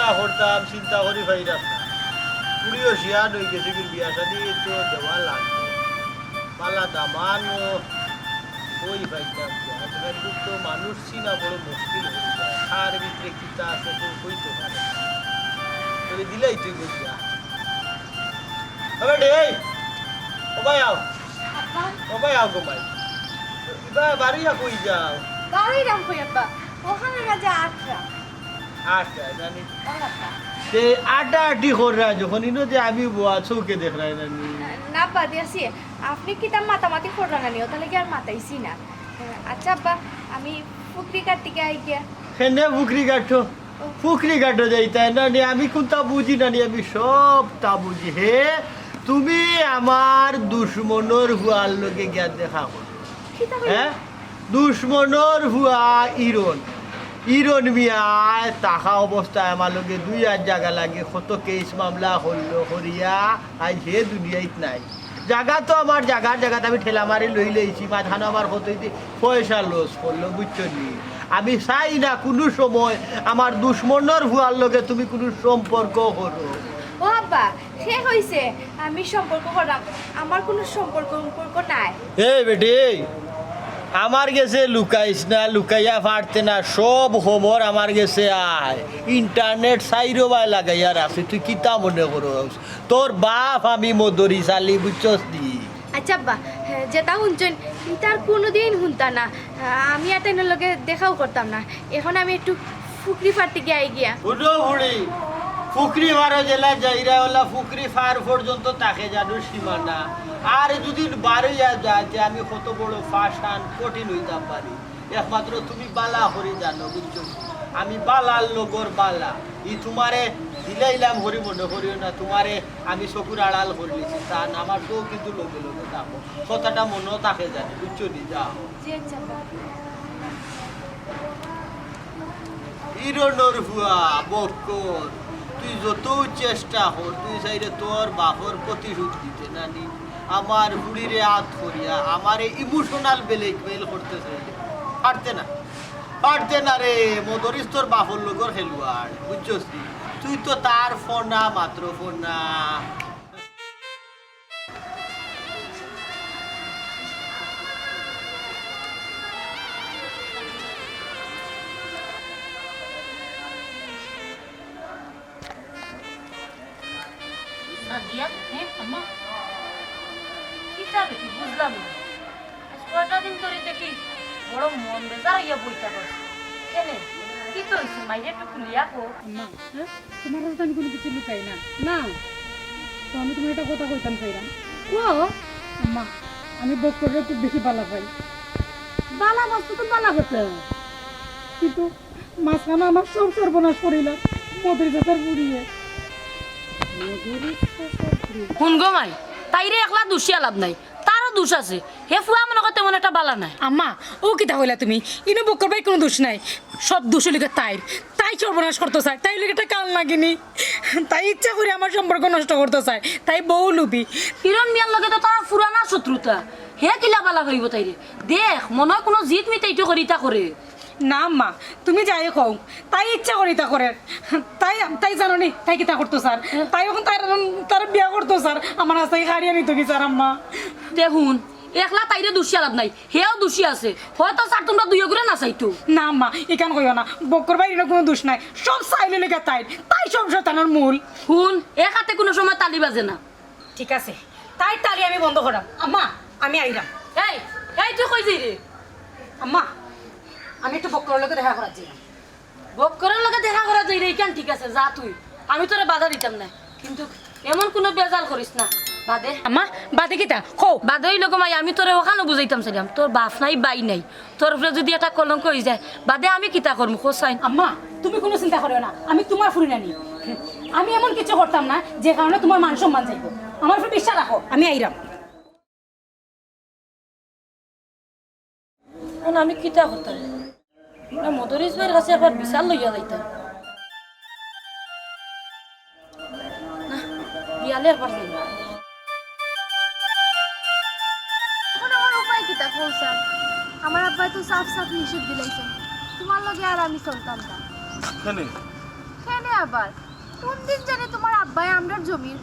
বিয়া করতাম চিন্তা করি ভাইরাম না পুরিও শিয়ান হয়ে গেছে কি বিয়া শাদি তো দেওয়া লাগবে পালা দামান ওই ভাইতাম আজকাল তো মানুষ চিনা বড় মুশকিল হয়ে যায় খার ভিতরে কিতা আছে তো কইতে পারে তবে দিলাই তুই বুঝিয়া হবে রে ও ভাই আও ও ভাই আও গো ভাই বাড়িয়া কই যাও বাড়ি রাম কই আব্বা ওখানে রাজা আটরা আচ্ছা জানি তে আটা আটি করা যখন ইনো যে আমি বুয়া চৌকে দেখ রাই না না বাদে আছি আপনি কি তার মাতামাতি করলেন না নিও তাহলে কি আর মাতাইছি না আচ্ছা আব্বা আমি পুকুরি কাট থেকে আই গিয়া হেনে ফুকরি কাটো যাইতা না নি আমি কোনটা বুঝি না নি আমি সব তা বুঝি হে তুমি আমার দুশ্মনর হুয়ার লোকে জ্ঞান দেখা করো কি তা হ্যাঁ দুশ্মনর হুয়া ইরন মিয়ায় তাহা অবস্থায় আমার লোকে 2 জায়গা লাগে কত কেস মামলা হইলো হরিয়া আজ হে দুনিয়াত নাই জায়গা তো আমার জায়গাতে আমি ঠেলা মারি লই লইছি মাঝখানে আমার হতে পয়সা লস করলো বুঝছো নি আমি চাই না কোনো সময় আমার দুশ্মনর হুয়ার লোকে তুমি কোনো সম্পর্ক করো ও আব্বা সে হইছে আমি সম্পর্ক করলাম আমার কোনো সম্পর্ক নাই এই বেটি আমার গেছে লুকাইস না লুকাইয়া পারতে না সব খবর আমার গেছে আয় ইন্টারনেট সাইরো বাই লাগাইয়া রাখছি তুই কিতা মনে করস তোর বাপ আমি মদরি চালি বুঝছস দি আচ্ছা আব্বা যেটা শুনছেন তার কোনোদিন শুনতা না আমি আর তাইনের লগে দেখাও করতাম না এখন আমি একটু ফুকরি ফাটতে গিয়ে আই গিয়া বুঝো বুড়ি ফুকরি বারো জেলা যাইরা ওলা ফুকরি ফার পর্যন্ত তাকে জানো সীমানা আর যদি বারোইয়া যায় আমি কত বড় ফাঁসান কঠিন হইতাম পারি একমাত্র তুমি বালা হরি জানো বুঝছো আমি বালার লগর বালা তোমারে দিলাইলাম হরি মনে করিও না তোমারে আমি চকুর আড়াল করলিছি তা না আমার তো কিন্তু লগে লগে যাবো কথাটা মনেও তাকে জানি বুঝছো নি যাও জি আচ্ছা আব্বা ইরনর হুয়া বক্কর তুই যত চেষ্টা কর তুই চাইলে তোর বাপর প্রতিশোধ দিতে নানি আমার বুড়িরে হাত করিয়া আমারে ইমোশনাল ব্ল্যাকমেইল করতে চাইলে পারতে না রে মদরিস তোর বাপর লগর খেলুয়ার বুঝছস তুই তো তার ফোনা মাত্র ফোনা সাদিয়া হ্যাঁ আম্মা কি চাবে কি বুঝলাম না আজ কয়টা দিন ধরে দেখি বড় মন বেজার হইয়া বইতা করছে কেনে কি তো হয়েছে মাইরে একটু খুলিয়া কো আম্মা হ্যাঁ তোমার কাছে আমি কোনো কিছু লুকাই না না তো আমি তোমার একটা কথা কইতাম চাইলাম ও আম্মা আমি বক করে খুব বেশি বালা পাই বালা বস্তু তো বালা গেছে কিন্তু মাঝখানে আমার সব সর্বনাশ করিলাম মধুর চাচার বুড়িয়ে শুন গো মাই তাইরে একলা দোষিয়া লাভ নাই তারও দোষ আছে হে ফুয়া মনে করতে তেমন একটা বালা নাই আম্মা ও কিতা হইলা তুমি ইনো বক করবাই কোনো দোষ নাই সব দোষ লিখে তাই সর্বনাশ করতে চায় তাই লিখে একটা কাল লাগিনি তাই ইচ্ছা করে আমার সম্পর্ক নষ্ট করতে চায় তাই বউ লুবি কিরণ মিয়ার লগে তো তার পুরানা শত্রুতা হে কিলা বালা করিব তাইরে দেখ মনে হয় কোনো জিত মিটাইটো করিতা করে না মা তুমি যাই কও তাই ইচ্ছা করি তা করে তাই তাই জানো নি তাই কি তা করতো স্যার তাই এখন তার বিয়া করতো স্যার আমার হাতে হারিয়ে নিত কি স্যার আম্মা দেখুন একলা তাইরে দোষিয়া লাভ নাই হেও দোষী আছে হয়তো স্যার তোমরা দুইও করে না চাইতো না মা এখান কইও না বকর বাইরে কোনো দোষ নাই সব চাইলে লেগে তাই সব শতানোর মূল শুন এক হাতে কোনো সময় তালি বাজে না ঠিক আছে তাই তালি আমি বন্ধ করাম আম্মা আমি আইলাম এই এই তুই কই যাই রে আম্মা আমি একটু বকরের লোকে দেখা করার যাই বক্করের লগে দেখা করা যাই রে কেন ঠিক আছে যা তুই আমি তোরে বাধা দিতাম না কিন্তু এমন কোনো বেজাল করিস না বাদে আম্মা বাদে কিতা কও বাদে ওই লোক মাই আমি তোরে ওখানে বুঝাইতাম চাইলাম তোর বাপ নাই বাই নাই তোর উপরে যদি একটা কলঙ্ক হয়ে যায় বাদে আমি কিতা করবো খোসাই আম্মা তুমি কোনো চিন্তা করিও না আমি তোমার ফুরি নানি আমি এমন কিছু করতাম না যে কারণে তোমার মান সম্মান চাইবো আমার উপর বিশ্বাস রাখো আমি আইরাম আমি কিতা করতাম না মদরিস ভাইয়ের কাছে আবার বিশাল লইয়া যাইতাম না বিয়ালে আবার যাই এখন আমার উপায় কি তা কৌশল আমার আব্বা তো সাফ সাফ নিষেধ দিলাইছেন তোমার লগে আর আমি চলতাম না কেনে কেনে আবার কোন দিন জানি তোমার আব্বাই আমরার জমির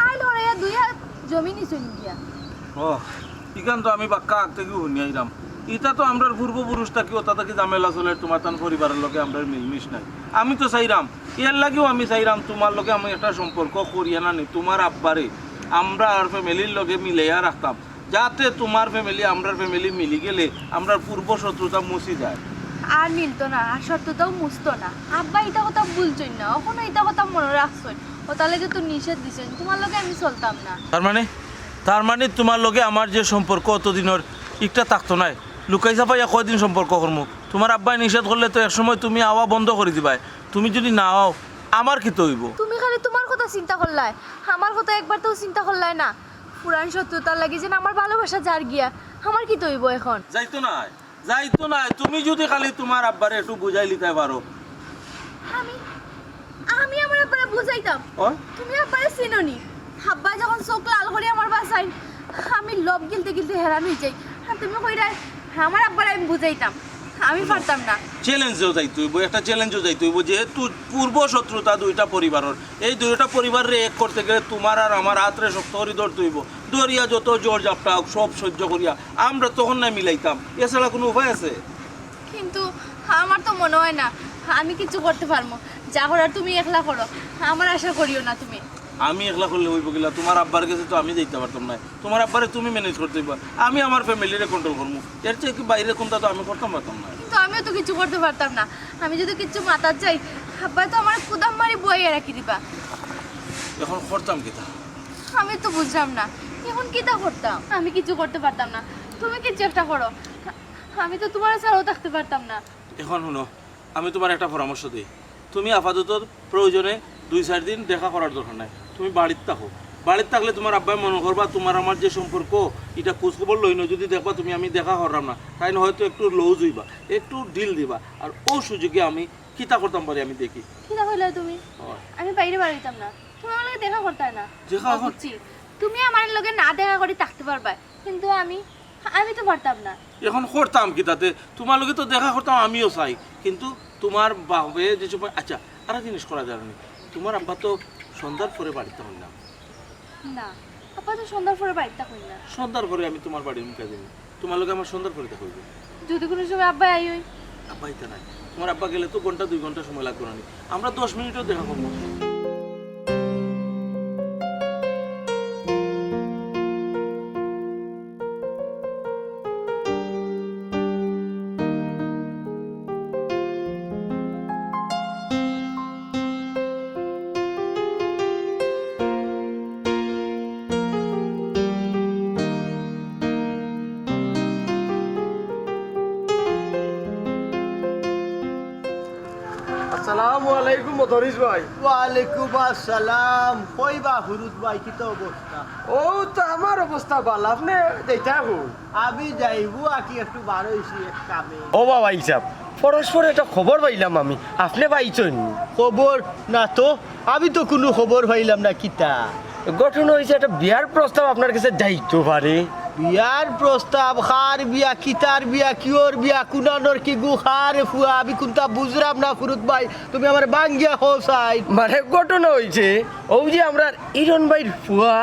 আইল হরাইয়া দুই হাত জমি নিছুন গিয়া ও ইখান তো আমি বাক্কা আগ থেকে শুনি আইলাম ইটা তো আমরা পূর্বপুরুষ থাকি ওটা থাকি ঝামেলা চলে তোমার তান পরিবারের লোকে আমরা মিলমিশ নাই আমি তো চাইরাম এর লাগেও আমি চাইরাম তোমার লোকে আমি একটা সম্পর্ক করিয়া নানি তোমার আব্বারে আমরা আর ফ্যামিলির লগে মিলাইয়া রাখতাম যাতে তোমার ফ্যামিলি আমরার ফ্যামিলি মিলি গেলে আমরা পূর্ব শত্রুতা মুছি যায় আর মিলতো না আর সত্যতাও মুছতো না আব্বা এটা কথা বুঝছই না এখনো এটা কথা মনে রাখছই ও তাহলে যে তো নিষেধ দিছেন তোমার লগে আমি চলতাম না তার মানে তোমার লগে আমার যে সম্পর্ক অতদিনের একটা থাকতো নাই লুকাই চাপাইয়া কয়দিন সম্পর্ক করবো তোমার আব্বাই নিষেধ করলে তো একসময় তুমি আওয়া বন্ধ করে দিবাই তুমি যদি না আও আমার কি তো হইব তুমি খালি তোমার কথা চিন্তা করলাই আমার কথা একবার তো চিন্তা করলাই না পুরান শত্রুতার লাগি যেন আমার ভালোবাসা যার গিয়া আমার কি তৈব এখন যাইতো নাই তুমি যদি খালি তোমার আব্বারে একটু বুঝাই লিতে পারো আমি আমি আমার আব্বারে বুঝাইতাম তুমি আব্বারে চিনোনি আব্বা যখন চোখ লাল করে আমার বাসায় আমি লোভ গিলতে গিলতে হেরান হয়ে যাই আর তুমি কইরা আমার আব্বারে আমি বুঝাইতাম আমি পারতাম না চ্যালেঞ্জও যাইতে হইব একটা চ্যালেঞ্জও যাইতে হইব যেহেতু পূর্ব শত্রুতা দুইটা পরিবারের এই দুইটা পরিবারের এক করতে গেলে তোমার আর আমার হাতরে শক্ত করে ধরতে হইব দরিয়া যত জোর জাপটা হোক সব সহ্য করিয়া আমরা তখন না মিলাইতাম এছাড়া কোনো উপায় আছে কিন্তু আমার তো মনে হয় না আমি কিছু করতে পারবো যা করার তুমি একলা করো আমার আশা করিও না তুমি আমি একলা করলে হইব গেলা তোমার আব্বার কাছে তো আমি যাইতে পারতাম না তোমার আব্বারে তুমি ম্যানেজ করতে হইবা আমি আমার ফ্যামিলিরে কন্ট্রোল করবো এর চেয়ে কি বাইরে কোনটা তো আমি করতাম পারতাম না কিন্তু আমিও তো কিছু করতে পারতাম না আমি যদি কিছু মাতার চাই আব্বা তো আমার কুদাম মারি বইয়ে রাখি দিবা এখন করতাম কি তা আমি তো বুঝলাম না এখন কিটা করতাম আমি কিছু করতে পারতাম না তুমি কিছু একটা করো আমি তো তোমার ছাড়াও থাকতে পারতাম না এখন শুনো আমি তোমার একটা পরামর্শ দিই তুমি আপাতত প্রয়োজনে 2-4 দিন দেখা করার দরকার নাই তুমি বাড়িতে থাকো বাড়িতে থাকলে তোমার আব্বাই মনে করবা তোমার আমার যে সম্পর্ক এটা খোঁজখবর লই না যদি দেখবা তুমি আমি দেখা করলাম না তাই না হয়তো একটু লুজ হইবা একটু ডিল দিবা আর ও সুযোগে আমি কিতা করতাম পারি আমি দেখি কিটা হইলে তুমি আমি বাইরে বাড়িতাম না তুমি আমার লগে দেখা করতে না দেখা বুঝছি তুমি আমার লগে না দেখা করে থাকতে পারবা কিন্তু আমি তো পারতাম না এখন করতাম কি তাতে তোমার লগে তো দেখা করতাম আমিও চাই কিন্তু তোমার বাবে যে সময় আচ্ছা আর জিনিস করা যাবে না তোমার আব্বা তো সন্ধ্যার পরে বাড়িতে হন না না আপা তো সন্ধ্যার পরে বাড়িতে হই না সন্ধ্যার পরে আমি তোমার বাড়ির মুখে দিই তোমার লগে আমার সন্ধ্যার পরে দেখা হইবে যদি কোনো সময় আব্বা আই হই আব্বা এটা নাই তোমার আব্বা গেলে তো 1-2 ঘন্টা সময় লাগবে না আমরা 10 মিনিটও দেখা করবো আসসালামু আলাইকুম মধরিস ভাই ওয়ালাইকুম আসসালাম কইবা হুরুত ভাই কি তো অবস্থা ও তো আমার অবস্থা ভালো আপনি যাইতে হন আমি যাইবো আকি একটু বার হইছি এক কামে ও বাবা হিসাব পরস্পর একটা খবর পাইলাম আমি আপনি পাইছেন খবর না তো আমি তো কোনো খবর পাইলাম না কিতা গঠন হয়েছে একটা বিয়ার প্রস্তাব আপনার কাছে যাইতে পারে বিয়ার প্রস্তাব খার বিয়া কিতার বিয়া কিওর বিয়া কুনানোর কি গু খার ফুয়া আমি কোনটা বুঝলাম না ফুরুত ভাই তুমি আমার বাঙ্গিয়া হোসাই মানে ঘটনা হয়েছে ও যে আমরা ইরন ভাইয়ের ফুয়া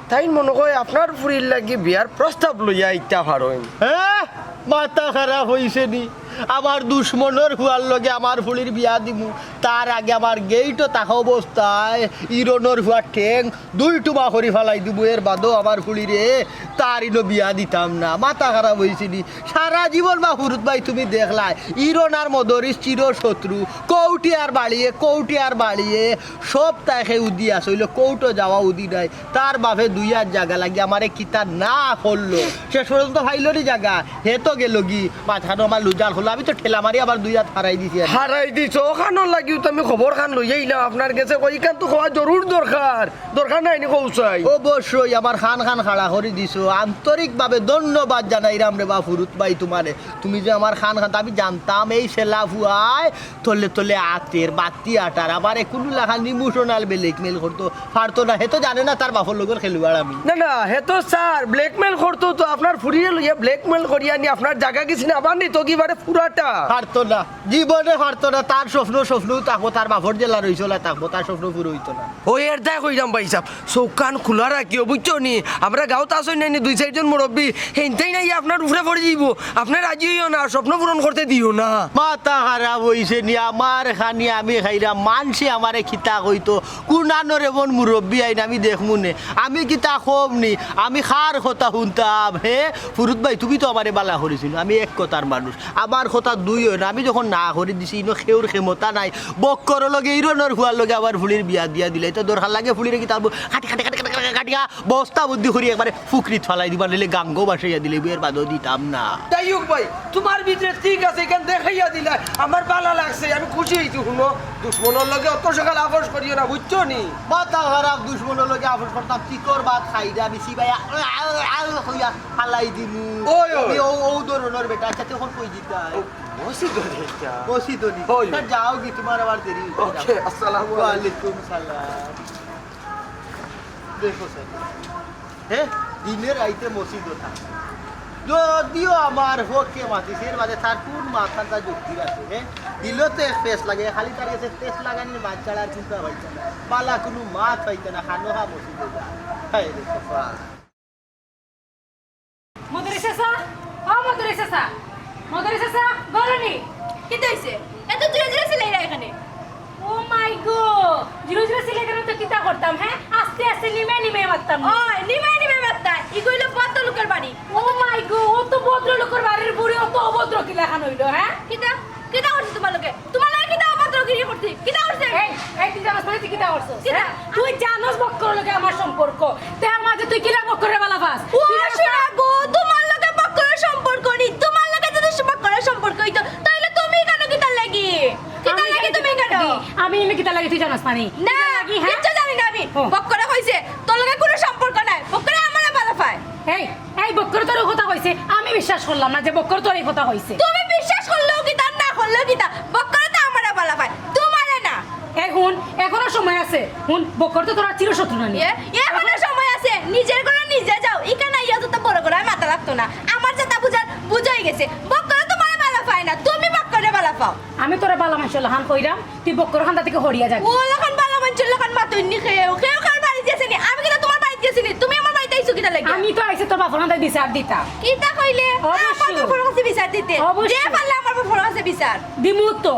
তাই মনে হয় আপনার ফুরির লাগি বিয়ার প্রস্তাব লইয়া ইত্যা পারেন হ্যাঁ মাথা খারাপ হয়েছে নি আমার দুশ্মনের হুয়ার লগে আমার ফুলির বিয়া দিমু তার আগে আমার গেইটো তাকা অবস্থায় ইরনের হুয়ার ঠেং 2 টুমা করি ফেলাই দিব এর বাদও আমার ফুলিরে তার ইনো বিয়া দিতাম না মাথা খারাপ হয়েছে নি সারা জীবন বা হুরুত ভাই তুমি দেখলাই ইরন আর মদরিস চির শত্রু কৌটি আর বাড়িয়ে সব তাকে উদি আসইল কৌটো যাওয়া উদি নাই তার বাপে 2 আর জায়গা লাগি আমারে কিতা না করলো শেষ পর্যন্ত ফাইলরি জায়গা হে তো গেল গি মাথানো আমার লুজাল হলো আমি তো ঠেলা মারি আবার 2 হাত হারাই দিছি হারাই দিছ ওখানো লাগিও তো আমি খবর খান লইয়া ইলাম আপনার কাছে ওইখান তো খাওয়া জরুর দরকার নাই নি কৌসাই অবশ্যই আমার খান খাড়া করে দিছো আন্তরিকভাবে ধন্যবাদ জানাই রাম রে বা ফুরুত ভাই তোমারে তুমি যে আমার খান আমি জানতাম এই সেলা ফুয়ায় তলে আতের বাতি আটার আবার কোনো লেখা ইমোশনাল ব্ল্যাকমেল করতো পারতো না হে তো জানে না তার বাপর লোকের খেলুয়ার আমি না হে তো স্যার ব্ল্যাকমেল করতো তো আপনার ফুরিয়ে লইয়া ব্ল্যাকমেল করিয়া নি আপনার জায়গা গেছি না আবার নি তো কিবারে পুরাটা পারতো না জীবনে পারতো না তার স্বপ্ন থাকবো, তার বাপর জেলা রইছে থাকবো, তার স্বপ্ন পুরো হইতো না। ওই এর দায় কইরাম ভাই সাহেব, চৌকান খোলা রাখিও বুঝছো নি, আমরা গাঁৱত আসই নাই নি 2-4 জন মুরব্বী, হেনতেই নাই আপনার উপরে পড়ে যাইব, আপনার রাজি হইও না, স্বপ্ন পূরণ করতে দিও না। মাথা খারাপ হইছে নি আমার, খানি আমি খাইরা মানসি আমারে খিতা কইতো কুনানোর এমন মুরব্বী আইন আমি দেখমু নে, আমি কিতা কম নি, আমি খার কথা শুনতাম। হে ফুরুত ভাই তুমি তো আমারে বালা করেছিল, আমি এক কথার মানুষ, আমার কথা দুই হয় না। আমি যখন না করে দিছি ইনো খেউর ক্ষমতা নাই, বক্কর লগে ইরনের হুয়ার লগে আবার ফুলির বিয়া দিয়া দিলে তো দরকার লাগে ফুলিরে কিতা কাটি কাটি কাটি কাটি কাটিয়া বস্তা বুদ্ধি করি একবারে ফুকরিত ফালাই দিবার নিলে গাঙ্গো বাসাইয়া দিলে বিয়ের বাদও দিতাম না। তাই হোক ভাই, তোমার ভিতরে ঠিক আছে, এখান দেখাইয়া দিলা, আমার ভালো লাগছে, আমি খুশি হয়েছি। শুনো, দুশ্মনের লগে অত সকাল আপোষ করিও না বুঝছো নি। মাথা খারাপ, দুশ্মনের লগে আপোষ করতাম, চিকর ভাত খাইরা আমি সিবাই হইয়া ফালাই দিমু। ওই, ওই। আমি ও ধরনের বেটা। আচ্ছা তখন কই দিতা বসি তো নি, ওই। তা যাও কি তোমার আবার দেরি হইছে। ওকে, আসসালামু ওয়ালাইকুম সালাম। দেখো স্যার, হ্যাঁ দিনের আইতে মসজিদ থাকে, যদিও আমার হকে মাতিছে এর মাঝে তার কোন মাথাটা যুক্তি আছে। হ্যাঁ দিল তো ফেস লাগে, খালি তার কাছে ফেস লাগানির মাছ ছাড়া আর চিন্তা পাইছে না, পালা কোনো মাছ পাইতে না, খানো হা মসজিদে যা। হ্যাঁ রে সোফা মদরি চাচা, ও মদরি চাচা, মদরি চাচা গরনি। কি হইছে? এত জোরে জোরে চিল্লাইরা এখানে। ও মাই গো, জিরো জিরো সিলে কেন তো কিতা করতাম, হ্যাঁ আস্তে আস্তে নিমে নিমে মারতাম। ওই নিমাই নিমাই বাত্তা, ইগুইলো বদ্ধ লোকের বাড়ি। ও মাই গো, ও তো ভদ্র লোকের বাড়ির বুড়ি, অত অভদ্র কি লেখানো হইলো, হ্যাঁ? কিতা কিতা করছিস তোমার লোকে? তোমার লোকে কিতা অভদ্রগিরি করছিস? কিতা করছিস? এই এই তুই জানোস মানে তুই কিতা করছস? কিতা? হ্যাঁ? তুই জানোস বক্কর লগে আমার সম্পর্ক, তার মাঝে তুই কিলা বক্করে বালা পাস? ও শোনা গো, তোমার লোকে বক্করের সম্পর্ক নি, তোমার লোকে যদি বক্করের সম্পর্ক হইতো তাহলে তুমি কেন কিতা লাগি? কিতা লাগি তুমি কেন? আমি এমনি কিতা লাগে তুই জানোস মানে? না, হ্যাঁ? কিচ্ছু জানি না আমি। ও। বক্করে কইছে তোর লোকে কোনো সম্পর্ক নাই, বক্করে আমারে ভালো পায়। এই এই বক্কর তোর কথা কইছে, আমি বিশ্বাস করলাম না যে বক্কর তোর এই কথা কইছে। তুমি বিশ্বাস করলেও কিতা না করলেও কিতা, বক্করে তো আমারে ভালো পায়, তোমারে না। এই হুন, এখনো সময় আছে, হুন বক্কর তো তোরা চিরশত্রু না নি। এখনো সময় আছে, নিজের করে নিজে যাও, এখানে ইয়া তো বড় করে মাথা লাগতো না, আমার যেটা বুঝার বুঝাই গেছে, বক্করে তোমারে ভালো পায় না, তুমি বক্করে ভালো পাও। আমি তোরা বালা মাইশল হান কইরাম, তুই বক্কর হান্দা থেকে হরিয়া যাবি। ও লখন ভালো মানছিল লখন মাতুইনি খেও খেও কার বাড়ি দিয়েছে নি, আমি কিন্তু তোমার বাড়ি দিয়েছি নি, তুমি আমার বাড়িতে আইছো কিটা লাগি? আমি তো আইছে তোর বাপর হান্দায় বিচার দিতাম। কিটা কইলে অবশ্যই। আমার বাবার কাছে বিচার দিতে, অবশ্যই। যে পারলে আমার বাবার কাছে বিচার দিমু তো।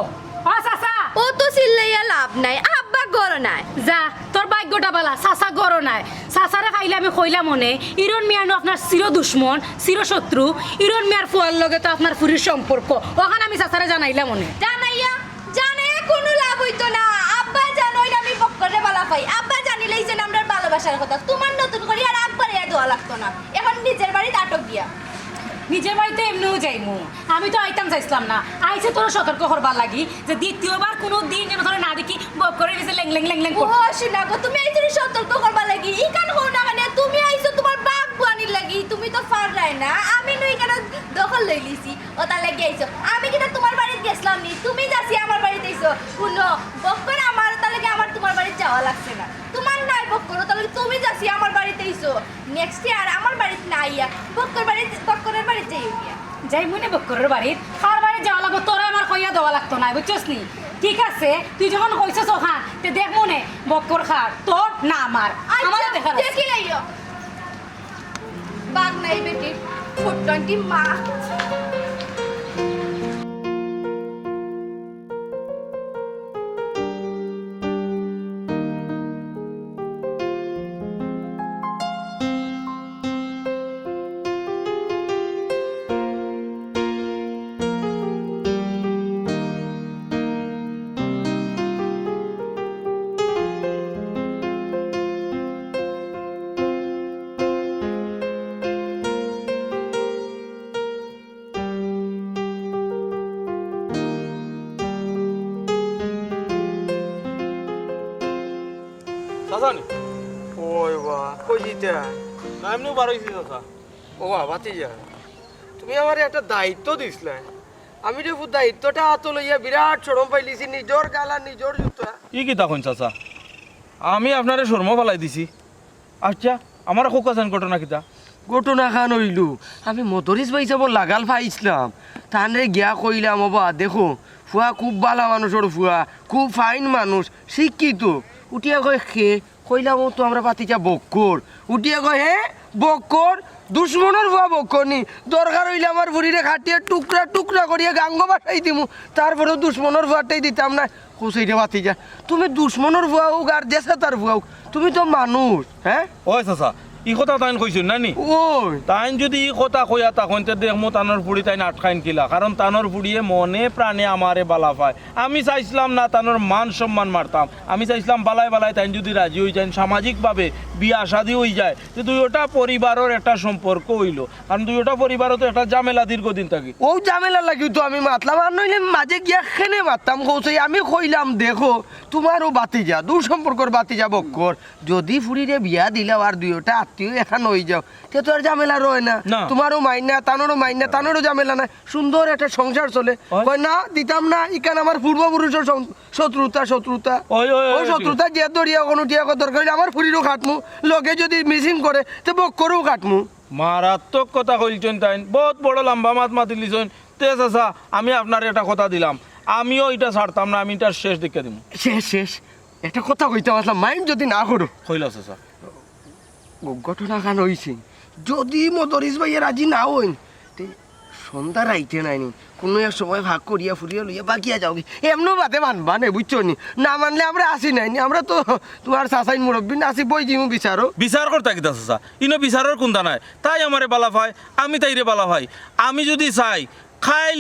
ও চাচা, ও তো চিল্লাইয়া লাভ নাই, আব্বা গড় নাই। যা তোর ভাগ্যটা বালা, চাচা গরো নাই। চাচারে খাইলে আমি কইলাম মনে, ইরন মিয়ানো আপনার চির দুশ্মন, চির শত্রু, ইরন মিয়ার ফুয়ার লগে তো আপনার ফুরির সম্পর্ক, ওখানে আমি চাচারে জানাইলাম মনে। জানাইয়া জানে কোনো লাভ হইতো না, আব্বা জানোই না আমি বক্করে বালা পাই, আব্বা জানিলেই যে আমরা ভালোবাসার কথা, তোমার নতুন করে আর একবারে দোয়া লাগতো না, এখন নিজের বাড়িতে আটক গিয়া। নিজের বাড়িতে এমনিও যাইমু, আমি তো আইতাম চাইছিলাম না, আইছে তোর সতর্ক করবার লাগি যে দ্বিতীয়বার কোনো দিন যেন ধরে না দেখি বক্করে নিচে লেং লেং লেং লেং ও করতে। শোনা গো, তুমি এই জিনিস সতর্ক করবা লাগি, ইকান হো না মানে তুমি আইছো তোমার বাপ বুয়ানির লাগি, তুমি তো ফারলাই না, আমি নই কেন দখল লই লিছি, ও তার লাগি আইছো, আমি কিনা তোমার বাড়িতে গেছলাম নি, তুমি যাচ্ছি আমার বাড়িতে আইছো, শুনো বক্কর আমার তার লাগি আমার তোমার বাড়িতে যাওয়া লাগছে না, তোমার নাই বক্কর তার লাগি তুমি যাচ্ছি আমার বাড়িতে আইছো, নেক্সট ইয়ার আমার বাড়িতে না আইয়া বক্করের বাড়িতে যাইও গিয়া। যাই মনে বক্করের বাড়িত, আর বাড়ি যাওয়া লাগবো, তোরা আমার কইয়া দেওয়া লাগতো না, বুঝছস নি? ঠিক আছে, তুই যখন কইছস ওখান তে দেখ মনে বক্কর খার তোর না আমার, আমার দেখা আচ্ছা দেখি লাইও বাগ নাই বেটি ফুটন্টি মা। চাচা নি ওই বা কই জিতা না এমনিও বার হয়েছি চাচা। ও বাবাতে যা, তুমি আমার একটা দায়িত্ব দিছিলে, আমি যে দায়িত্বটা হাত লইয়া বিরাট শরম পাইলিছি, নিজের গালা নিজের জুতা। কি কি তখন চাচা, আমি আপনারে শর্ম ফেলাই দিছি। আচ্ছা আমার খুব কাছেন ঘটনা কিতা? ঘটনা খান হইলু, আমি মটরিস ভাই যাব লাগাল পাইছিলাম, তানরে গিয়া কইলাম বাবা দেখো ফুয়া খুব ভালো মানুষের ফুয়া, খুব ফাইন মানুষ, শিক্ষিত। উঠিয়া কয় খে, কইলাম ও তো আমরা পাতিচা বক্কর। উঠিয়া কয় হে বক্কর, দুশ্মনের ফুয়া বক্কর নি, দরকার হইলে আমার বুড়িরে খাটিয়ে টুকরা টুকরা করিয়া গাঙ্গ বাসাই দিমু, তারপরেও দুশ্মনের ফুয়াটাই দিতাম না। কুসাইটা পাতিচা, তুমি দুশ্মনের ফুয়া হোক আর দেশে তার ফুয়া হোক, তুমি তো মানুষ। হ্যাঁ ওই চাচা ই কথা তাইন কইছেন না নি? ওই তাইন যদি ই কথা কইয়া তখন দেখমো তানোর ফুড়ি তাইন আটকাইন কিলা, কারণ তানোর ফুড়িয়ে মনে প্রাণে আমারে বালা পায়। আমি চাইছিলাম না তানোর মান সম্মান মারতাম, আমি চাইছিলাম বালায় বালায় তাইন যদি রাজি হয়ে যায়, সামাজিকভাবে বিয়া শাদি হয়ে যায়, যে দুইটা পরিবারের একটা সম্পর্ক হইল, কারণ দুইটা পরিবারও তো একটা ঝামেলা দীর্ঘদিন থাকি। ও ঝামেলা লাগিও তো আমি মাতলাম, আর নইলে মাঝে গিয়া খেলে মারতাম। কৌশাই আমি কইলাম দেখো তোমারও বাতিজা, দূর সম্পর্কর বাতিজা বক্কর, যদি ফুড়িরে বিয়া দিলাও আর দুইটা আত্মীয় এখান হয়ে যাও, তে তো আর ঝামেলা রয় না। না। তোমারও মাইনা তানোরও মাইনা, তানোরও ঝামেলা না, সুন্দর একটা সংসার চলে। কয় না দিতাম না, ইকান আমার পূর্বপুরুষের শত্রুতা শত্রুতা ওই ওই ও শত্রুতা যে দরিয়া কোনো টিয়া দরকার হইলে আমার ফুড়িরও কাটমু, লগে যদি মিসিং করে তো বক্করও কাটমু। মারাত্মক কথা কইছেন তাইন, বহুত বড় লম্বা মাত মাতি লিছেন। তে চাচা আমি আপনার একটা কথা দিলাম, আমিও এটা ছাড়তাম না, আমি এটা শেষ দেখে দিব। শেষ শেষ একটা কথা কইতে আসলাম, মাইন্ড যদি না করো। হইল চাচা, ঘটনা খান হইছে, যদি মদরিস ভাইয়া রাজি না হইন তে সন্ধ্যা রাইতে নাইনি কোনো এক সময় ভাগ করিয়া ফুরিয়া লইয়া বাকিয়া যাও, এমনও বাদে মানবা নে, বুঝছো নি? না মানলে আমরা আসি নাইনি, আমরা তো তোমার চাচাইন মুরব্বী আসি বই দিমু বিচারো। বিচার করতে কিতা চাচা, ইনো বিচারের কোনটা নাই, তাই আমারে বালা ভাই, আমি তাইরে বালা ভাই। আমি যদি চাই খাইল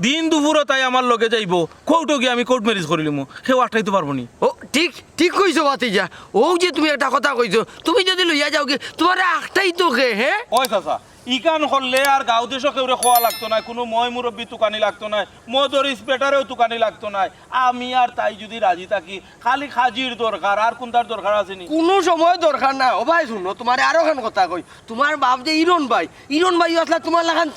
দিন দুপুরও তাই আমার লগে যাইব, কোর্টও গিয়ে আমি কোর্ট ম্যারেজ করিলিমু, কেউ আটকাইতে পারবো নি। ও ঠিক ঠিক কইছো বাতিজা, ও যে তুমি একটা কথা কইছো, তুমি যদি লইয়া যাও গে তোমার আখটাই তো গে। হ্যাঁ ওই চাচা ইকান করলে আর গাঁও দেশ কেউরে খোয়া লাগতো না, কোনো মই মুরব্বী তুকানি লাগতো না, মদরিস পেটারেও তুকানি লাগতো না। আমি আর তাই যদি রাজি থাকি, খালি খাজির দরকার, আর কোনটার দরকার আছে নি? কোনো সময় দরকার না। ও ভাই শুনো, তোমার আরো খান কথা কই, তোমার বাপ যে ইরন ভাই আসলা, তোমার লাগান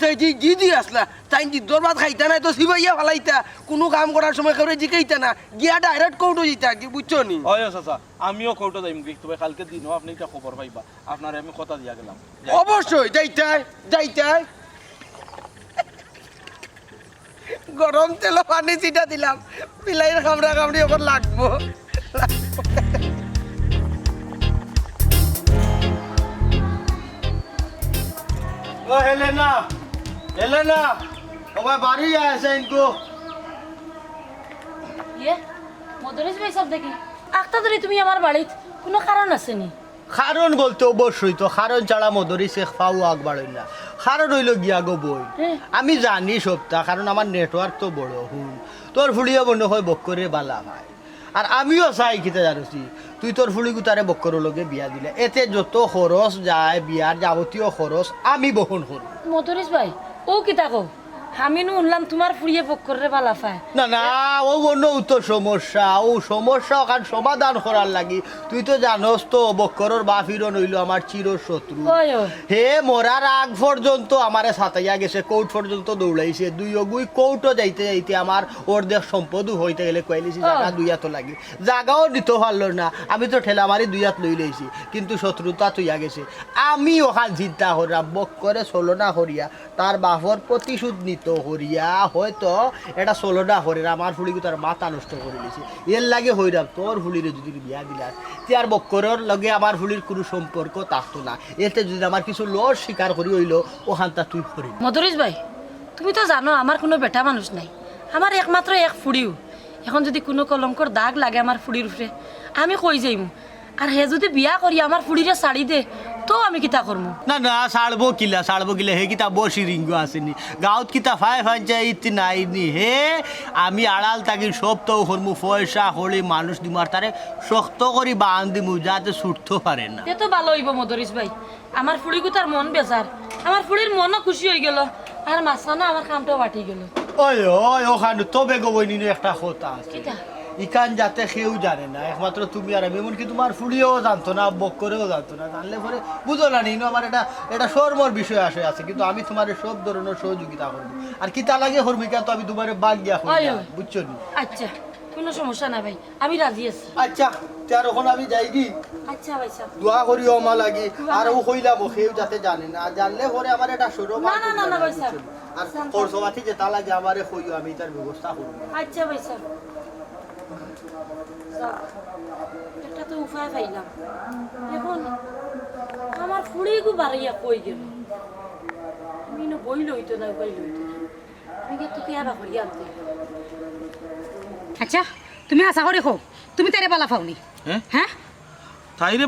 জিদি আসলা, তাই জিদ্দর ভাত খাইতা না তো সিবাইয়া ফালাইতা, কোনো কাম করার সময় কেউ জিকাইতা না, গিয়া ডাইরেক্ট কোর্টও জিতা, কি বুঝছো নি? ওই চাচা আমিও কোর্টে যাইম, তবে কালকে দিনও আপনি একটা খবর পাইবা, আপনার আমি কথা দিয়া গেলাম। অবশ্যই যাইতাই যাইতাই। গরম তেল পানি চিটা দিলাম, বিলাইয়ের কামড়া কামড়ি ওপর লাগবো। ও হেলেনা, হেলেনা, ও ভাই বাড়ি আছে ইনকো। ইয়ে মদরিস ভাই সব দেখি আখতা ধরে তুমি আমার বাড়িত কোনো কারণ আছে নি? কারণ বলতে অবশ্যই তো, কারণ ছাড়া মদরি শেখ পাও আগবার হইল না। কারণ হইল গিয়া গো বই, আমি জানি সবটা, কারণ আমার নেটওয়ার্ক তো বড়। তোর ফুলিও মনে হয় বক্করে বালা ভাই, আর আমিও চাই কিতা জানোছি, তুই তোর ফুলি গুতারে বক্কর লগে বিয়া দিলে, এতে যত খরচ যায় বিয়ার যাবতীয় খরচ আমি বহন করব। মদরিস ভাই ও কি তাকো, আমি নু শুনলাম তোমার ফুরিয়ে পক্ষরে বালা পায়। না না, ও অন্য তো সমস্যা, ও সমস্যা ওখান সমাধান করার লাগি। তুই তো জানোস তো বক্করের বাফিরন হইল আমার চির শত্রু। ওই ওই হে মরার আগ পর্যন্ত আমারে সাতাইয়া গেছে, কোর্ট পর্যন্ত দৌড়াইছে, দুই অগুই কোর্টও যাইতে যাইতে আমার অর্ধেক সম্পদও হইতে গেলে কইলিছি জায়গা দুই হাত লাগি, জায়গাও দিতে পারলো না। আমি তো ঠেলা মারি দুই হাত লই লইছি, কিন্তু শত্রুতা তুইয়া গেছে। আমি ওখান চিন্তা করিয়া বক্করে চলনা করিয়া তার বাপর প্রতিশোধ নিত হরিয়া, হয়তো এটা চলনা করিয়া আমার ফুলিকে তার মাথা নষ্ট করে দিয়েছে। এর লাগে হইরাম তোর ফুলিরে যদি বিয়া দিলাস, আর বক্করের লগে আমার ফুলির কোনো সম্পর্ক থাকতো না। এতে যদি আমার কিছু লস স্বীকার করি হইল, ওখানটা তুই করি। মদরিস ভাই তুমি তো জানো আমার কোনো বেটা মানুষ নাই, আমার একমাত্র এক ফুড়িও। এখন যদি কোনো কলঙ্কর দাগ লাগে আমার ফুড়ির উপরে, আমি কই যাইমু, আর হে যদি বিয়া করি আমার ফুড়িরে শাড়ি দে তো আমি কিতা করবো? না না, ছাড়বো কিলা হে কিতা বসি রিঙ্গ আসেনি গাঁত কিতা ফাই ফাঞ্চাইত নাইনি। হে আমি আড়াল থাকি সব তো করমু, পয়সা হলে মানুষ দিমার তারে শক্ত করি বান দিমু যাতে ছুটতে পারে না। এ তো ভালো হইব মদরিস ভাই, আমার ফুড়িকে তার মন বেজার, আমার ফুড়ির মনও খুশি হয়ে গেল, আর মাঝখানে আমার কামটাও বাটি গেল। ওই ওই ওখানে তবে গোবইনি একটা কথা আছে, কিতা? ইখান যাতে কেউ জানে না, একমাত্র তুমি আর আমি। এমনকি তোমার ফুলিও জানতো না, বক্করেও জানতো না, জানলে পরে বুঝো না নিন আমার এটা শর্মর বিষয় আছে। কিন্তু আমি তোমার সব ধরনের সহযোগিতা করবো, আর কিতা লাগে হরমিকা তো আমি তোমার বাদ গিয়া ওই ওই। বুঝছো নি? আচ্ছা কোনো সমস্যা না ভাই, আমি রাজি আছি। আচ্ছা তার ওখানে আমি যাই কি আচ্ছা ভাই সাহেব। দোয়া করি মা লাগি, আর ও কইলাম কেউ যাতে জানে না, জানলে পরে আমার এটা সরম। না না না না ভাই সাহেব, আর খরচপাতি যেটা লাগে আমারে কইও আমি তার ব্যবস্থা করব আচ্ছা ভাই স্যার একটা তো উপায় পাইলাম এখন আমার ফুড়ি গু বাড়াইয়া কই গেল আমি না বই লইতো না বই লইতো না আমি কি তোকে আবার করি আনতে আচ্ছা তুমি আশা করে খো তুমি তারে বালা পাওনি হ্যাঁ হ্যাঁ তাইরে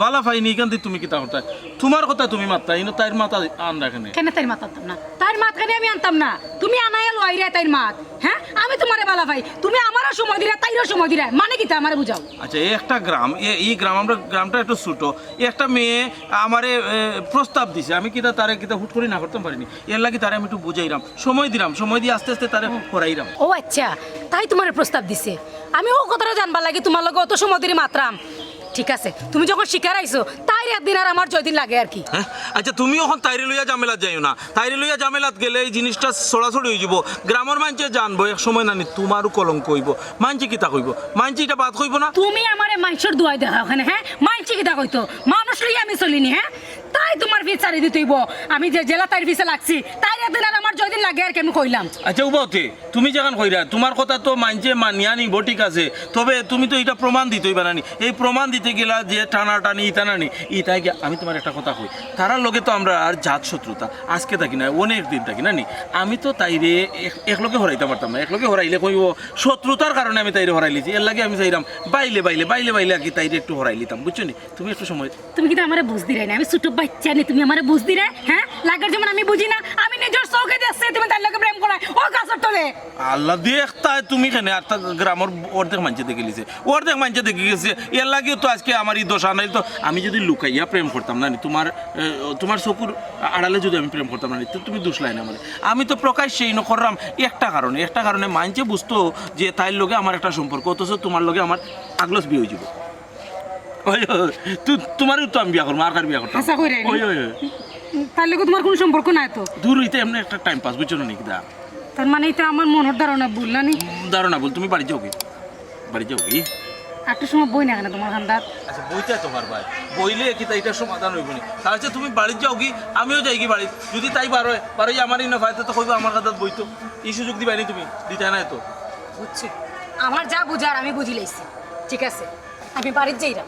বালা পাইনি এখান থেকে তুমি কিতা কথা তোমার কথা তুমি মাত্রা ইনো তাইর মাথা আন রাখেনে কেন তাই মাত আনতাম না তার মাত কেন আমি আনতাম না তুমি আনাইয়া লইরা তাইর মাত হ্যাঁ আমি তোমারে বালা পাই তুমি আমারও সময় দিরা তাইরও সময় দিরা মানে কি তা আমারে বুঝাও আচ্ছা এই একটা গ্রাম এই গ্রাম আমরা গ্রামটা একটু ছোট একটা মেয়ে আমারে প্রস্তাব দিছে আমি কিতা তারে কিতা হুট করে না করতে পারিনি এর লাগি তারে আমি একটু বুঝাইলাম সময় দিয়ে আস্তে আস্তে তারে করাইলাম ও আচ্ছা তাই তোমার প্রস্তাব দিছে আমি ও কথাটা জানবার লাগে তোমার লগে অত সময় দিরে মাত্রাম ঠিক আছে তুমি যখন শিকার আইছো তাই একদিন আর আমার জয়দিন লাগে আর কি হ্যাঁ আচ্ছা তুমি এখন তাইরে লইয়া জামেলাত যাইও না তাইরে লইয়া জামেলাত গেলে এই জিনিসটা ছড়াছড়ি হয়ে যাব গ্রামের মানুষে জানবো এক সময় নানি তোমারও কলঙ্ক হইব মানছি কিতা কইব মানছি এটা বাদ কইব না তুমি আমারে মানুষের দুয়াই দেখা ওখানে হ্যাঁ মানছি কিতা কইতো মানুষ লইয়া আমি চলিনি হ্যাঁ তাই তোমার ফিস ছাড়ি দিতেইব আমি যে জেলা তাইর ফিসে লাগছি তাই একদিন আর আমার জয়দিন লাগে আর কি আমি কইলাম আচ্ছা উবাতে তুমি যখন কইরা তোমার কথা তো মানছে মানিয়া নিব ঠিক আছে তবে তুমি তো এটা প্রমাণ দিতেই বানানি এই প্রমাণ দিতে গেলা যে টানাটানি ইতানানি ইতাই আমি তোমার একটা কথা কই তারার লগে তো আমরা আর জাত শত্রুতা আজকে থাকি না অনেক দিন থাকি না নি আমি তো তাইরে একলগে হরাইতে পারতাম না একলগে হরাইলে কইব শত্রুতার কারণে আমি তাইরে হরাইলিছি এর লাগে আমি চাইলাম বাইলে আর কি তাইরে একটু হরাই লিতাম বুঝছো নি তুমি একটু সময় তুমি কিন্তু আমারে বুঝ দিরাই না আমি ছোট বাচ্চা নি তুমি আমারে বুঝ দিরাই হ্যাঁ লাগার যেমন আমি বুঝি না আমি নিজের চোখে দেখছি তুমি তার লগে প্রেম করাই ও গাছের তলে আল্লাহ দেখতা তুমি কেন আর গ্রামের অর্ধেক মানছে দেখে লিছে অর্ধেক মানছে দেখে গেছে এর লাগেও তো আজকে আমার এই দশা নাই তো আমি যদি লুকাইয়া প্রেম করতাম না তোমার চকুর আড়ালে যদি আমি প্রেম করতাম না তো তুমি দোষ লাই না মানে আমি তো প্রকাশ্যেই করলাম একটা কারণে মানছে বুঝতো যে তাইর লগে আমার একটা সম্পর্ক অথচ তোমার লগে আমার আগলস বিয়ে হয়ে যাব তোমারও তো আমি বিয়া করবো আর কার বিয়া করতাম আশা কইরাই তার লগে তোমার কোনো সম্পর্ক নাই তো দূর হইতে এমনি একটা টাইম পাস বুঝছো না নাকি দা তার মানে এটা আমার মনের ধারণা ভুল না নি ধারণা বল তুমি বাড়ি যাও কি একটা সময় বই না কেন তোমার খান্দার আচ্ছা বইটা তোমার ভাই বইলে কি তাই এটার সমাধান হইব না তাহলে তুমি বাড়ি যাও কি আমিও যাই কি বাড়ি যদি তাই বারোই আমারই না ফায়দা তো কইবো আমার কাছে বইতো এই সুযোগ দিবাই তুমি দিতে না তো বুঝছি আমার যা বুঝার আমি বুঝি লাইছি ঠিক আছে আমি বাড়ির যাইরা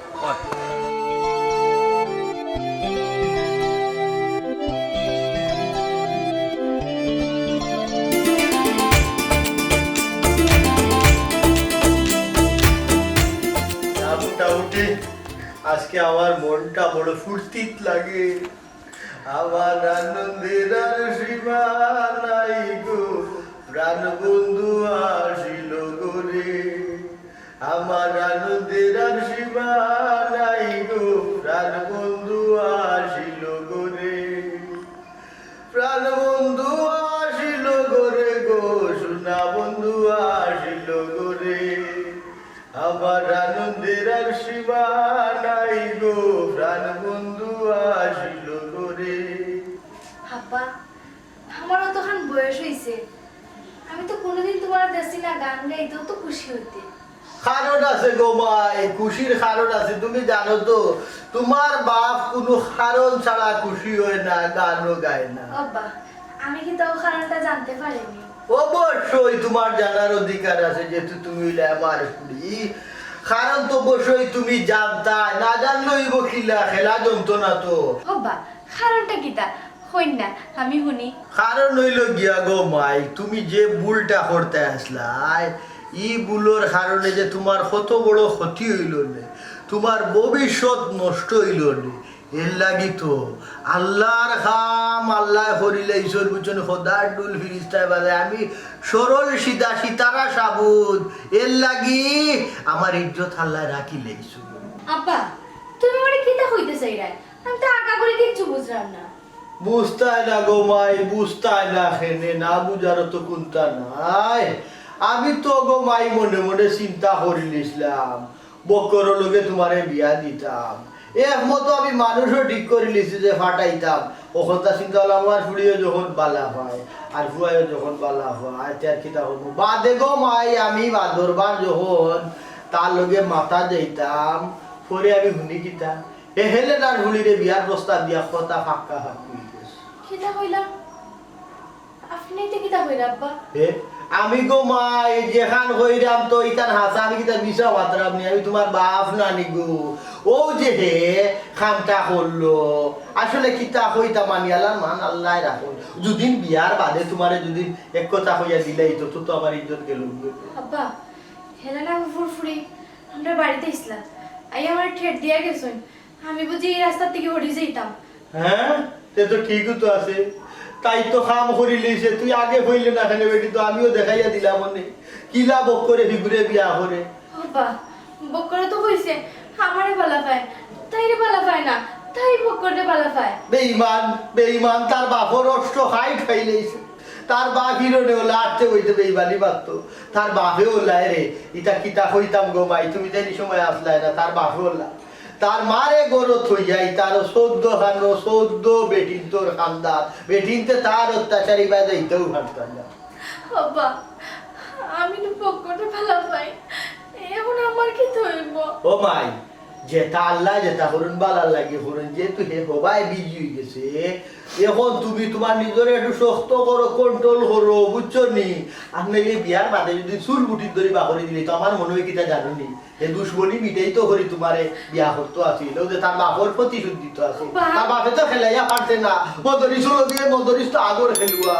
মোটামুটি আজকে আমার মনটা বড় ফুর্তিত লাগে আমার আনন্দের আর সীমা নাই গো প্রাণ বন্ধু আসিল গোরে আমার আনন্দের আর সীমা নাই গো প্রাণ বন্ধু আসিল গোরে প্রাণ বন্ধু আসিল গোরে গো সোনা বন্ধু আসিল গোরে আমার আনন্দের আর সীমা নাই গো প্রাণ বন্ধু আসিল গোরে আব্বা আমারও তখন বয়স হয়েছে আমি তো কোনোদিন তোমার দেখছি না গান গাইতেও তো খুশি হইতে কারণ আছে গো মাই খুশির কারণ আছে তুমি জানো তো তোমার বাপ কোনো কারণ ছাড়া খুশি হয় না গানও গায় না আব্বা আমি কি তাও কারণটা জানতে পারিনি অবশ্যই তোমার জানার অধিকার আছে যেহেতু তুমি হইলে আমার কুড়ি কারণ তো অবশ্যই তুমি জানতা না জানলেই বকিলা খেলা জমতো না তো আব্বা কারণটা কিটা হইন না আমি শুনি কারণ হইল গিয়া গো মাই তুমি যে ভুলটা করতে আসলাই ই ভুলোর কারণে যে তোমার কত বড় ক্ষতি হইল নে তোমার ভবিষ্যৎ নষ্ট হইল নে এর লাগি তো আল্লাহর খাম আল্লাহ করিলে ঈশ্বর বুঝছেন খোদার ডুল ফিরিস্তায় বাজে আমি সরল সিধা সিতারা সাবুদ এর লাগি আমার ইজ্জত আল্লাহ রাখিলে ঈশ্বর আব্বা তুমি আমারে কিটা হইতে চাইরা আমি তো আঁকা করে কিচ্ছু বুঝলাম না বুঝতাই না গো মাই বুঝতাই না খেনে না বুঝারও তো কোনটা নাই আমি তো গো মাই মনে মনে চিন্তা করিলিছিলাম বকর লোকে তোমারে বিয়া দিতাম একমতো আমি মানুষও ঠিক করে লিছি যে ফাটাইতাম ওখনটা চিন্তা হলো আমার ফুড়িও যখন বালা হয় আর ফুয়াইও যখন বালা হয় তার কিতা হবো বাদে গো মাই আমি বাদরবার যখন তার লগে মাথা যাইতাম পরে আমি শুনি কিতা হেলে তার ফুড়িরে বিয়ার প্রস্তাব দিয়া কথা ফাঁকা ফাঁকি কিটা কইলা আপনি তো কিতা কইরা আব্বা আমি গো মাই যেখান হইরাম তো ইখান হাসা আমি কিতা মিশা বাতরাম নি আমি তোমার বাপ নানি গো ও যে হে খামটা করলো আসলে কিতা হইতা মানিয়ালার মান আল্লাহ রাখুন যদিন বিয়ার বাদে তোমারে যদি এক কথা হইয়া দিলাই তো তো আমার ইজ্জত গেল আব্বা হেলেনা ফুরফুরি আমরা বাড়িতে ইসলাম আই আমার ঠেট দিয়া গেছেন আমি বুঝি এই রাস্তা থেকে হরি যাইতাম হ্যাঁ সে তো ঠিকই তো আছে তাই তো খাম করিলিছে তুই আগে হইলে না খানে বেটি তো আমিও দেখাইয়া দিলাম মনে কিলা বক করে ভিগুরে বিয়া করে আব্বা বকরে তো কইছে আমারে বালা পায় তাইরে বালা পায় না তাই বকরে বালা পায় বেঈমান তার বাপর অষ্ট খাই খাইলেছে তার বাপ হিরোনে ওলা আটতে হইতে বেঈমানি বাড়তো তার বাপে ওলাই রে ইটা কিতা হইতাম গো মাই তুমি জানি সময় আসলাই না তার বাপে ওলা তার মারে গরত হইয়াই তার 14 বেটিন তোর খানদার বেটিনতে তার অত্যাচারী বাদে ইতেও ভাবতাম না আব্বা আমি তো বকরে বালা পাই এখন আমার কি হইব ও মাই যেটা আল্লাহ যেটা করুন বালার লাগে করুন যেহেতু হে হবাই বিজি হয়ে গেছে এখন তুমি তোমার নিজের একটু শক্ত করো কন্ট্রোল করো বুঝছো নি আপনি এই বিয়ার বাদে যদি চুল বুটির ধরে বাকরি দিলে তো আমার মনে হয় কিটা জানো নি এই দুশ্মনী মিটাই তো করি তোমারে বিয়া করতো আছিল যে তার বাপর প্রতিশোধ দিত আছে তার বাপে তো খেলাইয়া পারছে না মদরিস হলো দিয়ে মদরিস তো আগর খেলুয়া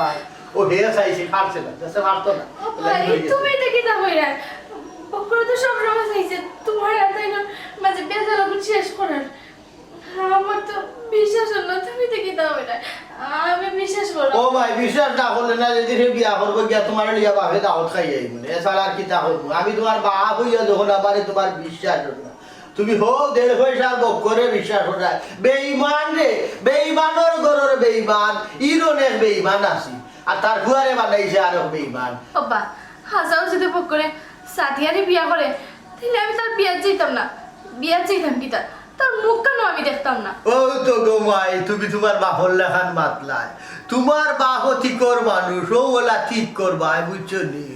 ও হে চাইছে পারছে না সে পারতো না ভাই তুমি এটা কিতা কইরা বকরে তো সব সময় চাইছে তোমার হাতে এখন মাঝে বেজাল শেষ করার আমার তো বিশ্বাস হল না তুমি তো কিতা কইরা আমি বিশ্বাস করব ও ভাই বিশ্বাস না করলে না যদি হে বিয়া করবো গিয়া তোমার লিয়া বাপে দাওয়াত খাই যাই মানে এছাড়া আর কিতা করবো আমি তোমার বাপ হইয়া যখন আবারে তোমার বিশ্বাস হল না তুমি হো 1.5 পয়সার বক করে বিশ্বাস করা বেঈমান রে বেঈমানের গরর বেঈমান ইরনের বেঈমান আছি আর তার ফুয়ারে বানাইছে আর বেঈমান আব্বা হাজাও যদি বকরে সাদিয়ারে বিয়া করে তাহলে আমি তার বিয়া যেতাম না বিয়া যেতাম কিতা তার মুখ কেন আমি দেখতাম না ও তো গো মাই তুমি তোমার বাপর লেখান মাতলাই তোমার বাপ ঠিকর মানুষ ও ওলা ঠিক করবা বুঝছো নি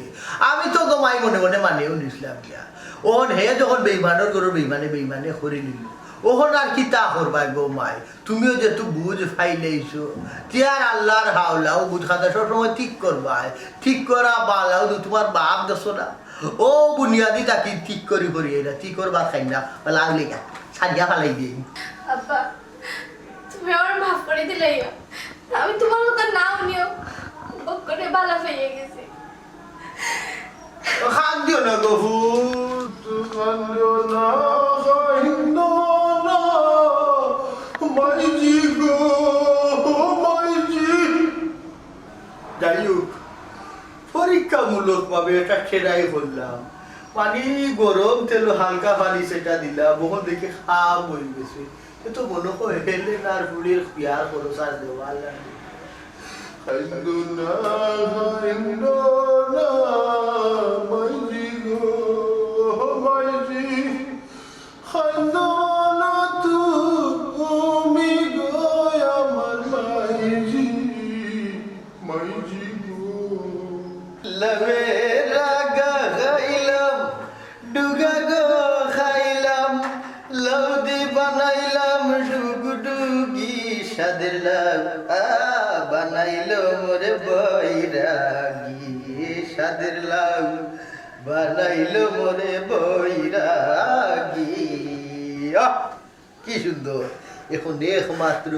আমি তো গো মাই মনে মনে মানেও নিছিলাম গিয়া ওন হে যখন বেইমানের করো বেইমানে করে নিল ওখন আর কি তা করবা গো মাই তুমিও যে তু বুঝ ফাইলেইছো তিয়ার আল্লাহর হাওলাও বুঝ খাতা সবসময় ঠিক করবা ঠিক করা বালাও তোমার বাপ দেছো না ও বুনিয়াদি তাকে ঠিক করি এটা ঠিক করবার খাই না লাগলে গা সারিয়া ফালাই দিই আব্বা তুমি আমার মাফ করে দিলে আমি তোমার কথা নাও নিও বকরে বালা পেয়ে গেছি খান দিও না গহু খান দিও না খাইন্দো না মাইজি গো মাইজি যাই হোক পরীক্ষামূলক ভাবে এটা সেরাই করলাম পানি গরম তেল হালকা পানি সেটা দিলাম বহু দেখে খাম হয়ে গেছে তো মনে হয় হেলে না আর ফুলের পিয়ার খরচ আর দেওয়া লাগে বানাইলো মোরে বৈরাগী সাদের লাউ বানাইলো মোরে বৈরাগী কি সুন্দর এখন একমাত্র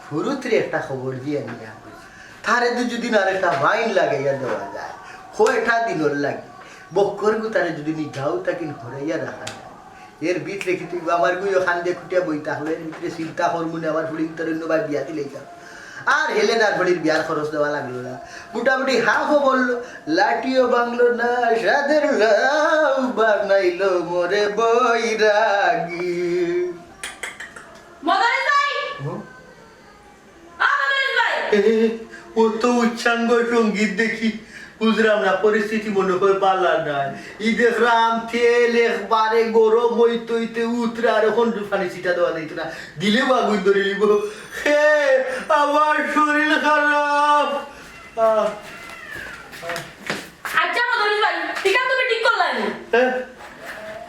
ফুরুত্রে একটা খবর দিয়ে নিয়ে তারে দুদিন আর একটা বাইন লাগাইয়া দেওয়া যায় কয়টা দিনর লাগে বক্কর গুতারে যদি নিঘাও তাকে হরাইয়া রাখা যায় এর ভিতরে কিন্তু আমার গুইও খান দিয়ে খুঁটিয়া বই তাহলে এর ভিতরে চিন্তা করবো না আমার ফুড়ি ভিতরে ভাই বিয়া দিলেই যাও আর হেলেনার বাড়ির বিয়ার খরচ দেওয়া লাগলো না মোটামুটি হাফও বললো লাঠিও বাংলো না সাদের লাউ বানাইলো মোরে বৈরাগী ও তো উচ্চাঙ্গ সঙ্গীত দেখি বুঝলাম না পরিস্থিতি মনে হয় পাল্লা নাই ই দেখলাম তেল একবারে গরম হইতে হইতে উতরে আর এখন পানি ছিটা দেওয়া দিত না দিলে আগুন ধরে নিব হে আমার শরীর খারাপ আচ্ছা মদরিস ভাই ঠিক আছে তুমি ঠিক করলাই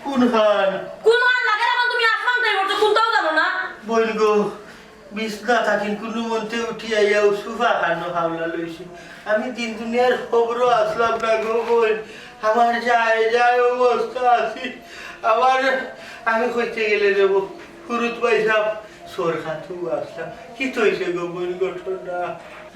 কোন হান কোন মান লাগে না তুমি আসমান তাই বলছো কোনটাও জানো না বল গো বিছনা থাকি কোনো মন্তে উঠি আইয়া সুফা খানো হামলা লইছি আমি দিন দুনিয়ার খবরও আসলাম না গো বোন আমার যায় যায় অবস্থা আছি আমার আমি কইতে গেলে দেবো ফুরুত পাইসাব সোর খাতু আসলাম কি তৈছে গো বোন ঘটনা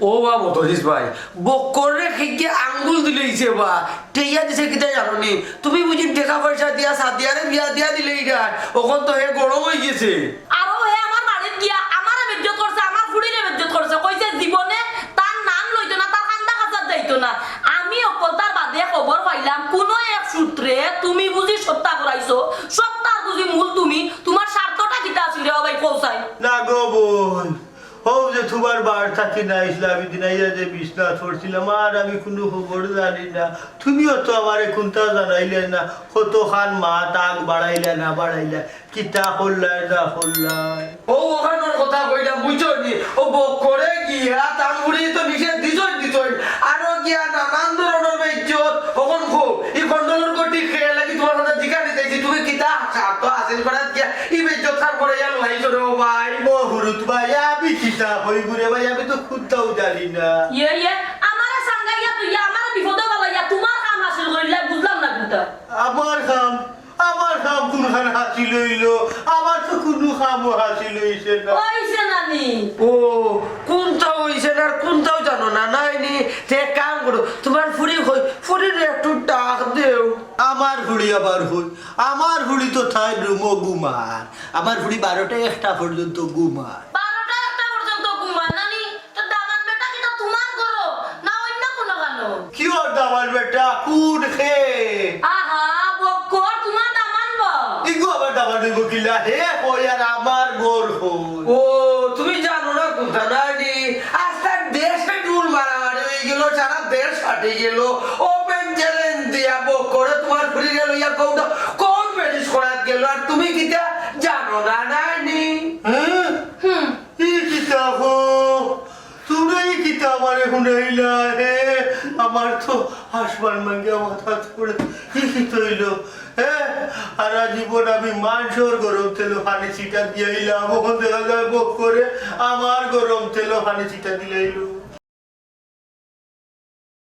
ও বা মতজিস ভাই বকরে খেকে আঙ্গুল দিলেইছে বা টেইয়া দিছে কিতা জানোনি তুমি বুঝি টাকা পয়সা দিয়া সাদিয়ারে বিয়া দিয়া দিলে ইডা ওখন তো হে গরম হই গেছে আরো হে আমার বাড়ির গিয়া আমার বেজ্জত করছে আমার ফুড়িরে বেজ্জত করছে কইছে জীবনে তার নাম লইতো না তার কান্দা কাচার যাইতো না আমি অকল তার বাদে খবর পাইলাম কোন এক সূত্রে তুমি বুঝি সত্তা করাইছো সত্তার বুঝি মূল তুমি তোমার স্বার্থটা কিতা আছিল রে ভাই কৌসাই না গো বোন ও যে তোমার বার থাকি না ইসলামী দিনাইয়া যে বিছনা ছড়ছিলাম আর আমি কোনো খবর জানি না তুমিও তো আমার কোনটা জানাইলে না কত খান মা তাক বাড়াইলে না বাড়াইলে কিতা করলাই না করলাই ও ওখানোর কথা কইলাম বুঝছো নি ও বকরে গিয়া তাঙ্গুড়ি তো নিষেধ দিছই আরো গিয়া নানান ধরনের বেজ্জত ওখন খো এই কন্ডলর কোটি খেয়ে লাগি তোমার কথা জিজ্ঞাসা দিতেছি তুমি কিতা সাত হাসিল করাত গিয়া এই বেজ্জত খার করে গেল লাইছো রে ও ভাই বহুরুত ভাই আমি কিতা হই ঘুরে ভাই আমি তো খুদটাও জানি না ইয়ে আমারে সাঙ্গাইয়া তুই আমারে বিপদে বালাইয়া তোমার কাম আসিল কইলা বুঝলাম না কিন্তু আমার কাম কোনখান হাসিল হইল আমার তো কোনো কামও হাসিল হইছে না কইছে নানি ও কোনটাও হইছে না আর কোনটাও জানো না নাইনি তে কাম করো তোমার ফুরির একটু ডাক দেও আমার হুড়ি আবার হই আমার হুড়ি তো থাই রুমো গুমার আমার হুড়ি 12টা 1টা পর্যন্ত গুমার 12টা 1টা পর্যন্ত ঘুমা নানি তো দামান বেটা কিটা তোমার করো না অন্য কোনো গানো কি ওর দামার বেটা কুড খে আহা বকর তোমার দামান ব ইগো আবার দামার দেব কিলা হে কই আর আমার গোর হই ও তুমি জানো না কোনটা নাইনি আজকে দেশে ডুল মারামারি হয়ে গেল সারা দেশ ফাটে গেল ওপেন চ্যালেঞ্জ দিয়া বকরে তোমার ফুরি গেল ইয়া কোন ম্যানেজ করাত গেল আর তুমি কিটা জানো না নাইনি হ্যাঁ ই কিতা হো তুমি কিতা আমারে হুনাইলা হে আমার তো হাসপান মাঙ্গে মাথা পড়ে কি হইল হ্যাঁ সারা জীবন আমি মাংসর গরম তেল পানি ছিটা দিয়াইলাম ওখান দেখা যায় বক করে আমার গরম তেল পানি ছিটা দিলাইলো